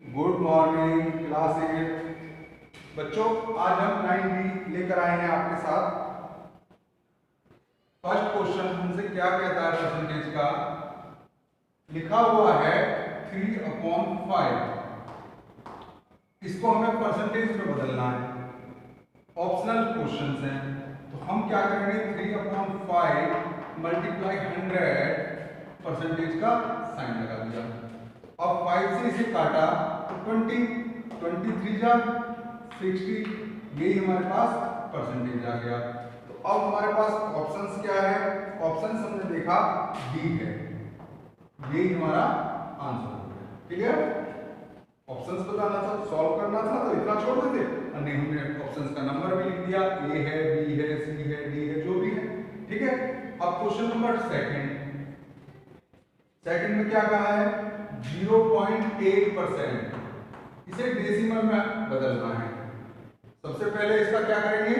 Good morning class 8 बच्चों। आज हम 9B लेकर आए हैं आपके साथ। फर्स्ट क्वेश्चन हमसे क्या कहता है, परसेंटेज का लिखा हुआ है 3/5। इसको हमें परसेंटेज में बदलना है। ऑप्शनल क्वेश्चन हैं, तो हम क्या करेंगे, 3/5 मल्टीप्लाई 100 परसेंटेज का साइन लगा दिया। अब 5 से इसे काटा तो 20, 23 जा 60, यही हमारे पास परसेंटेज आ गया। तो अब हमारे पास ऑप्शंस क्या है, ऑप्शंस हमने देखा डी है, यही हमारा आंसर हो गया। क्लियर? ऑप्शंस बताना था, सॉल्व करना था तो इतना छोड़ देते, और नहीं हमने ऑप्शंस का नंबर भी लिख दिया, ए है, बी है, सी है, डी है, जो भी है। ठीक है। अब क्वेश्चन नंबर सेकंड में क्या कहा है, 0.8%। इसे डेसिमल में बदलना है। सबसे पहले इसका क्या करेंगे,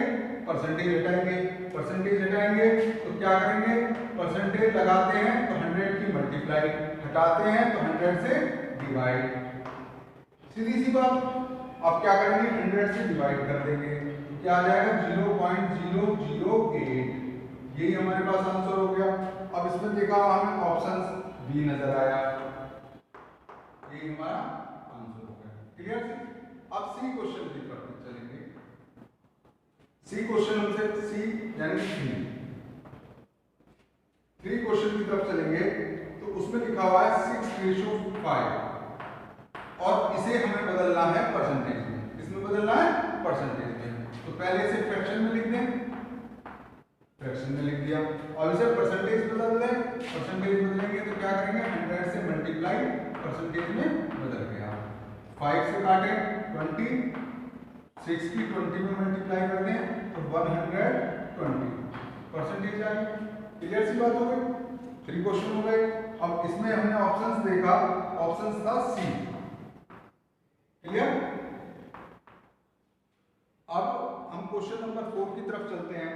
परसेंटेज हटाएंगे। परसेंटेज हटाएंगे तो क्या करेंगे, परसेंटेज लगाते हैं तो 100 की मल्टीप्लाई, हटाते हैं तो 100 से डिवाइड। सीधी सी बात। अब क्या करेंगे, 100 से डिवाइड कर देंगे तो क्या आ जाएगा, 0.008। यही हमारे पास आंसर हो गया। अब इसमें देखा हमें ऑप्शन बी नजर आया, यही हमारा आंसर हो गया। क्लियर? अब सी क्वेश्चन की तरफ चलेंगे। सी क्वेश्चन हमसे सी यानी 3 क्वेश्चन की तरफ चलेंगे। तो उसमें लिखा हुआ है 6:5 और इसे हमें बदलना है परसेंटेज में। इसमें बदलना है परसेंटेज में, तो पहले इसे फ्रैक्शन में लिख दें, फ्रैक्शन में लिख दिया। और इसे परसेंटेज बदल दें, परसेंटेज बदलेंगे तो क्या करेंगे, 100 से मल्टीप्लाई परसेंटेज में बदल गया। 5 से काटे 20, 6 की 20 में मल्टीप्लाई कर दें तो 120 परसेंटेज आ गई। क्लियर सी बात हो गई। 3 क्वेश्चन हो गए। अब इसमें हमने ऑप्शंस देखा, ऑप्शंस था सी। क्लियर? अब हम क्वेश्चन नंबर 4 की तरफ चलते हैं।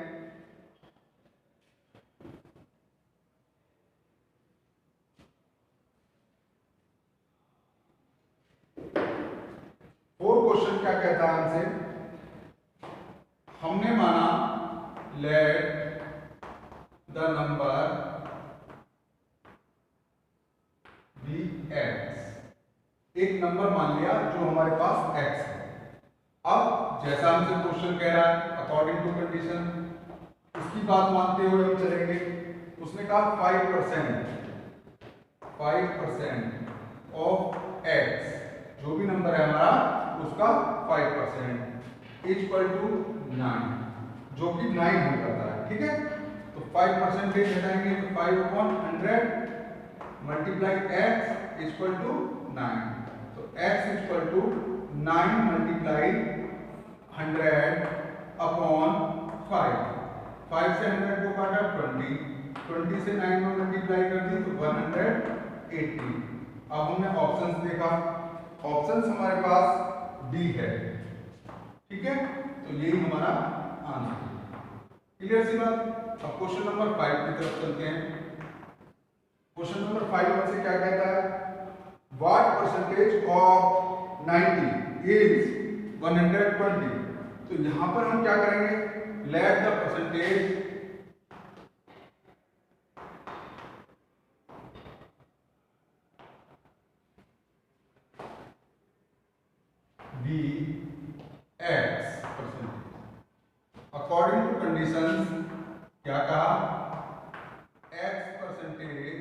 और क्वेश्चन क्या कहता है हमसे, हमने माना let the number b x. एक नंबर मान लिया जो हमारे पास एक्स है। अब जैसा हमसे क्वेश्चन कह रहा है अकॉर्डिंग टू कंडीशन, उसकी बात मानते हुए हम चलेंगे। उसने कहा 5% ऑफ एक्स, जो भी नंबर है हमारा उसका 5% इक्वल टू 9, जो कि 9 हो जाता है। ठीक है। तो 5% हटाएंगे तो 5/100 मल्टीप्लाई एक्स इक्वल टू 9। तो x equal to 9 multiply 100 upon 5। 5 से 100 को काटा 20, 20 से 9 में मल्टीप्लाई कर दी तो 180। अब हमने ऑप्शंस देखा, ऑप्शंस हमारे पास डी है। ठीक है। तो यही हमारा आंसर है। क्लियर सी बात। अब क्वेश्चन नंबर 5 की तरफ चलते हैं। क्वेश्चन नंबर 5 में से क्या कहता है, व्हाट परसेंटेज ऑफ 90 इज 120। तो यहां पर हम क्या करेंगे, let the percentage be x percentage. According to conditions क्या कहा, x percentage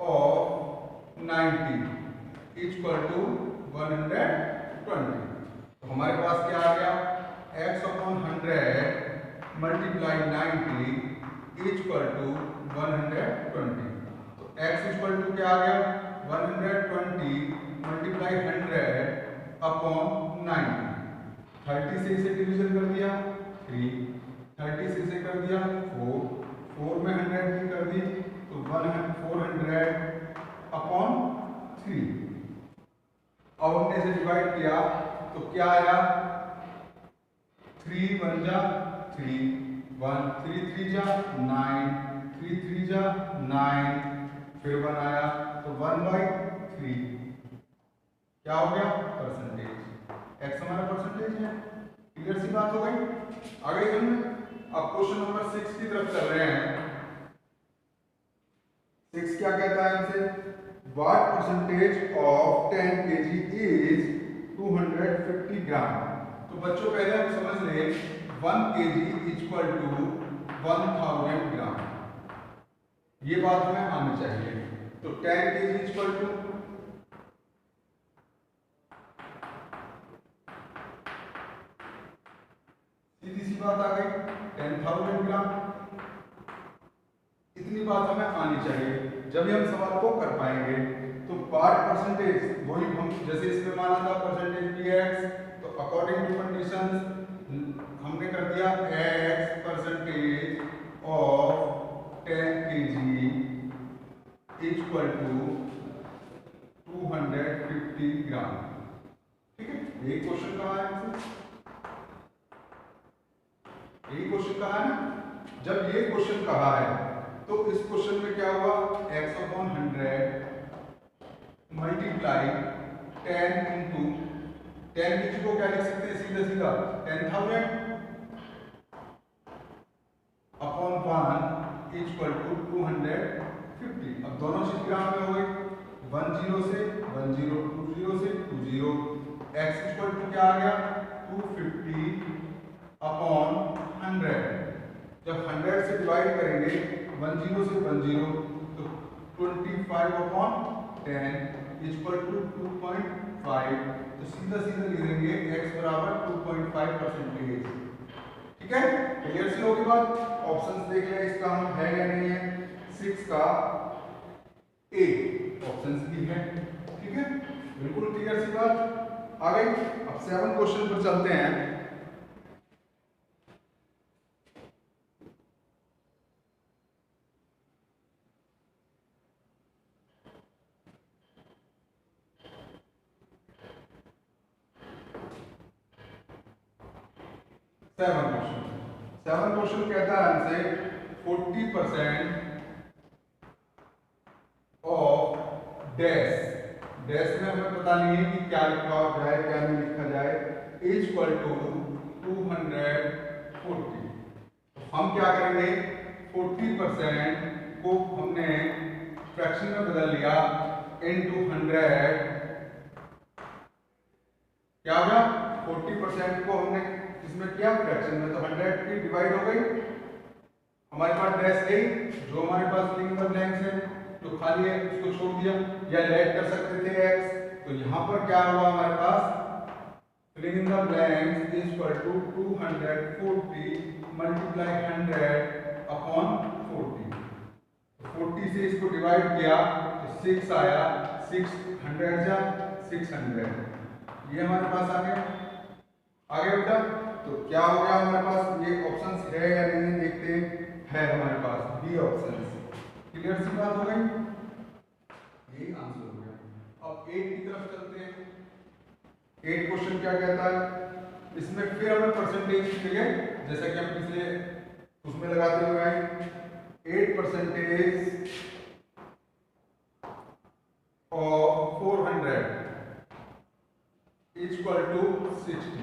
of 90 equal to 120। तो हमारे पास क्या आ गया, x upon 100 multiply 90 equal to 120। तो x इक्वल टू क्या आ गया, 120 मल्टीप्लाई 100 अपॉन 90। 30 से इसे डिवीजन कर दिया 3, 30 से इसे कर दिया 4, 4 में 100 की कर दी तो 400 अपॉन 3। अब हमने इसे डिवाइड किया तो क्या आया, 3 1 जा 3, 1 3 3 जा 9, 3 3 जा 9, फिर 1 आया तो 1/3। क्या हो गया परसेंटेज, एक्स हमारा परसेंटेज है। क्लियर सी बात हो गई। आगे हम अब क्वेश्चन नंबर 6 की तरफ चल रहे हैं। 6 क्या कहता है हमसे, what percentage of 10 kg is 250 ग्राम। तो बच्चों पहले हम समझ लें 1 kg इक्वल टू 1000 ग्राम, ये बात हमें आनी चाहिए। तो 10 kg इक्वल टू सीधी सी बात आ गई 10,000 ग्राम, इतनी बात हमें आनी चाहिए। जब हम सवाल को कर पाएंगे तो पार्ट परसेंटेज वही हम जैसे इसमें माना था परसेंटेज px, तो अकॉर्डिंग टू कंडीशंस हमने कर दिया x percentage of 10 kg equal to 250 gram. ठीक है, यही क्वेश्चन कहा है हमसे, यही क्वेश्चन कहा है ना। जब ये क्वेश्चन कहा है तो इस क्वेश्चन में क्या हुआ, x अपॉन 100 मल्टीप्लाई 10 इंटू 10 किसी को क्या लिख सकते हैं सीधा सीधा 10,000 अपॉन 1 इक्वल टू 250। अब दोनों चीज ग्राम में हो गई, 10 से 10, 20 से 20, x इक्वल टू क्या आ गया 250 अपॉन 100। जब 100 से डिवाइड करेंगे 10 से 10 तो 25 अपॉन 10 इक्वल टू 2.5। तो सीधा सीधा लिख देंगे x बराबर 2.5 परसेंटेज। ठीक है, क्लियर सी होगी बात। ऑप्शंस देख लें इसका हम है या नहीं है। 6 का ए ऑप्शंस भी है। ठीक है, बिल्कुल क्लियर सी बात आ गई। अब 7 क्वेश्चन पर चलते हैं। सेवन क्वेश्चन कहता है हमसे 40% ऑफ डैश, डैश में हमें पता नहीं है कि क्या लिखा जाए क्या नहीं लिखा जाए, इक्वल टू 240। हम क्या करेंगे 40% को हमने फ्रैक्शन में बदल लिया इनटू 100। क्या हो गया 40% को हमने इसमें किया फ्रैक्शन में, तो 100 की डिवाइड हो गई। हमारे पास डैश गई, जो हमारे पास फिलिंग इन द ब्लैंक्स है जो खाली है उसको छोड़ दिया, या लेट कर सकते थे x। तो यहाँ पर क्या हुआ हमारे पास filling in the blanks equal to 240 multiply 100 upon 40। 40 से इसको डिवाइड किया तो 6 आया, 600 जा 600, ये हमारे पास आ गया। आगे बेटा तो क्या हो गया हमारे पास, ये ऑप्शंस है या नहीं देखते हैं, हमारे पास बी ऑप्शंस। क्लियर सी बात हो गई, यही आंसर हो गया। अब 8 की तरफ चलते हैं। 8 क्वेश्चन क्या कहता है, इसमें फिर हमें परसेंटेज चाहिए जैसा कि हम पिछले उसमें लगाते हुए आए। 8% ऑफ 400 इक्वल टू 60।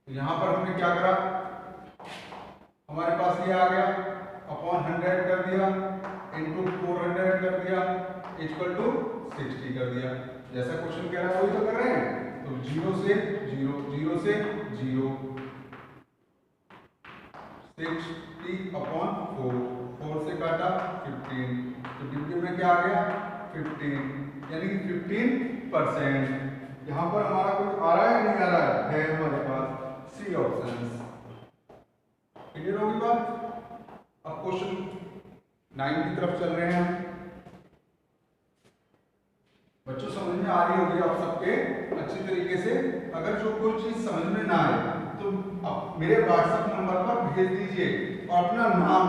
यहां पर हमने क्या करा, हमारे पास ये आ गया अपॉन 100 कर दिया इंटू 400 कर दिया इक्वल टू 60 कर दिया। जैसा क्वेश्चन कह रहा है वही तो कर रहे हैं। तो 0 से 0, 0 से 0, 60 अपॉन 4, 4 से काटा 15, तो डिग्री में क्या आ गया 15, यानी कि 15%। यहाँ पर हमारा कुछ आ रहा है नहीं आ रहा है हमारे पास सी ऑप्शन। क्लियर होगी बात। अब क्वेश्चन 9 की तरफ चल रहे हैं। बच्चों समझ में आ रही होगी आप सबके अच्छी तरीके से। अगर जो कोई चीज समझ में ना आए तो आप मेरे व्हाट्सएप नंबर पर भेज दीजिए और अपना नाम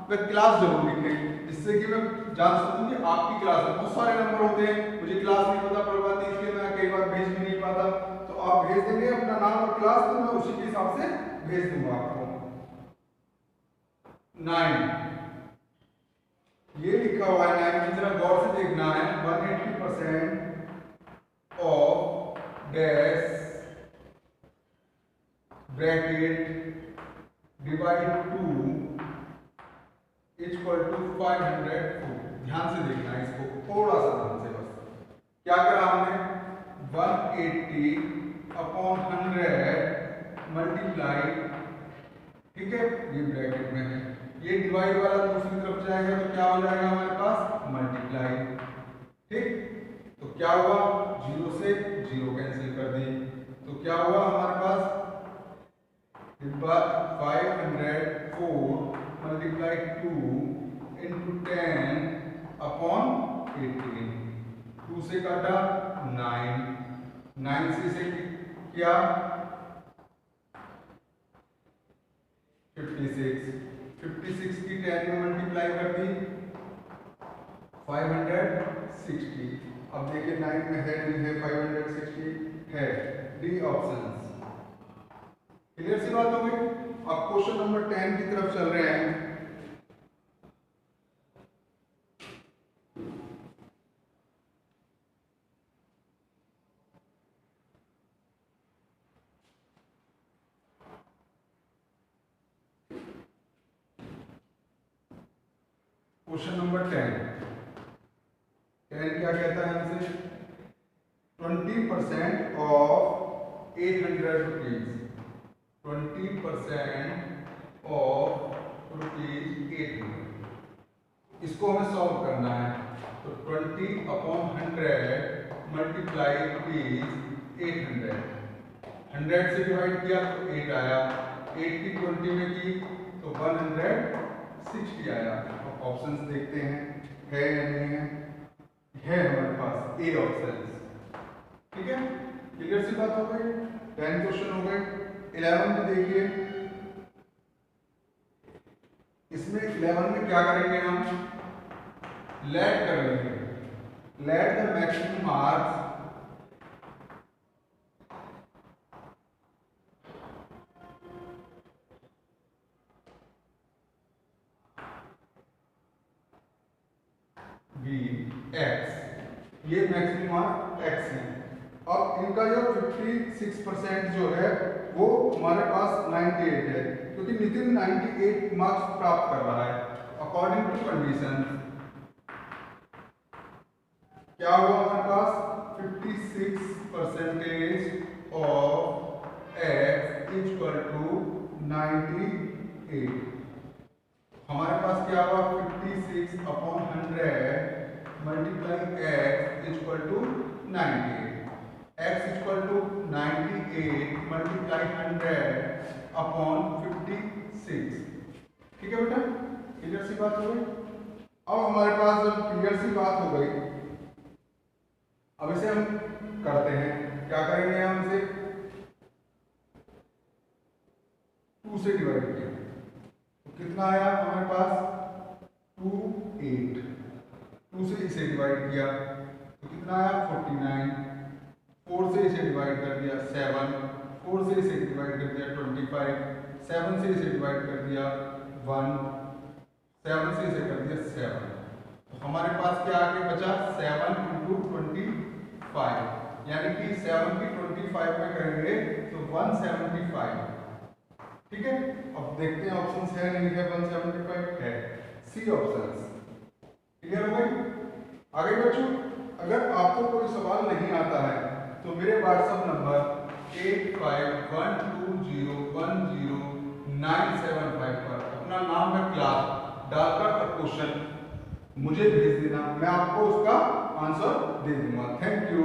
व क्लास जरूर लिखें, जिससे कि मैं जान सकूं कि आपकी क्लास में बहुत सारे नंबर होते हैं, मुझे क्लास नहीं पता पड़ पाती, इसलिए मैं कई बार भेज भी नहीं पाता। तो आप भेज देंगे अपना नाम और क्लास, तो मैं उसी के हिसाब से भेज दूंगा आपको। 9 ये लिखा हुआ है 9 की जरा गौर से देखना है। 180% dash bracket divide 2 equal to 504। ध्यान से देखना है इसको, थोड़ा सा ध्यान से बस। क्या करा हमने, 180 अपॉन 100 मल्टीप्लाई, ठीक है, ये ब्रैकेट में है, ये डिवाइड वाला दूसरी तरफ जाएगा तो क्या हो जाएगा हमारे पास, मल्टीप्लाई। ठीक, तो क्या हुआ, 0 से 0 कैंसिल कर दी, तो क्या हुआ हमारे पास 504 मल्टीप्लाई 2 इंटू 10 अपॉन 18। 2 से काटा 9, 9 से क्या 56, 56 की 10 में मल्टीप्लाई कर दी 560। अब देखिए 9 में है नहीं है, 560 है, डी ऑप्शन। क्लियर सी बात हो गई। अब क्वेश्चन नंबर 10 की तरफ चल रहे हैं। क्वेश्चन नंबर 10 क्या कहता है हमसे, 20% ऑफ 800 रुपीज, 20% ऑफ रुपीज 800, इसको हमें सॉल्व करना है। तो 20 अपॉन 100 मल्टीप्लाई रुपीज 800, 100 से डिवाइड किया तो 8 आया, 8 की 20 में की तो 160 आया। अब ऑप्शंस देखते हैं है या नहीं है हमारे पास ए ऑप्शन। ठीक है, क्लियर सी बात हो गई। 10 क्वेश्चन हो गए। 11 में देखिए, इसमें 11 में क्या करेंगे हम, लेट कर लेंगे, let the maximum marks be x, ये मैक्सिमम मार्क एक्स है। अब इनका जो 56% जो है वो हमारे पास 98 है, क्योंकि नितिन 98 मार्क्स प्राप्त कर रहा है। अकॉर्डिंग टू कंडीशन क्या हुआ हमारे पास, 56% ऑफ एक्स इक्वल टू 98। हमारे पास क्या हुआ, 56 upon 100 multiply x equal to 98, x equal to 98 multiply 100 upon 56। ठीक है बेटा, क्लियर सी बात हो गई। अब हमारे पास जब क्लियर सी बात हो गई, अब इसे हम करते हैं, क्या करेंगे हम इसे 2 से डिवाइड किया तो कितना आया हमारे पास 28, 2 से इसे डिवाइड किया तो कितना आया 49, 4 से इसे डिवाइड कर दिया 7, 4 से इसे डिवाइड कर दिया 25, 7 से इसे डिवाइड कर दिया 1, 7 से इसे कर दिया 7। तो हमारे पास क्या आगे बचा 7 इंटू 25, यानी कि 7 की 25 में करेंगे तो 175। ठीक है, अब देखते हैं ऑप्शंस है नहीं है, 175 है, सी ऑप्शंस। क्लियर हो गई। आगे बच्चों, अगर आपको कोई सवाल नहीं आता है तो मेरे व्हाट्सएप नंबर 8512010975 पर अपना नाम है क्लास डालकर और क्वेश्चन मुझे भेज देना, मैं आपको उसका आंसर दे दूंगा। Thank you.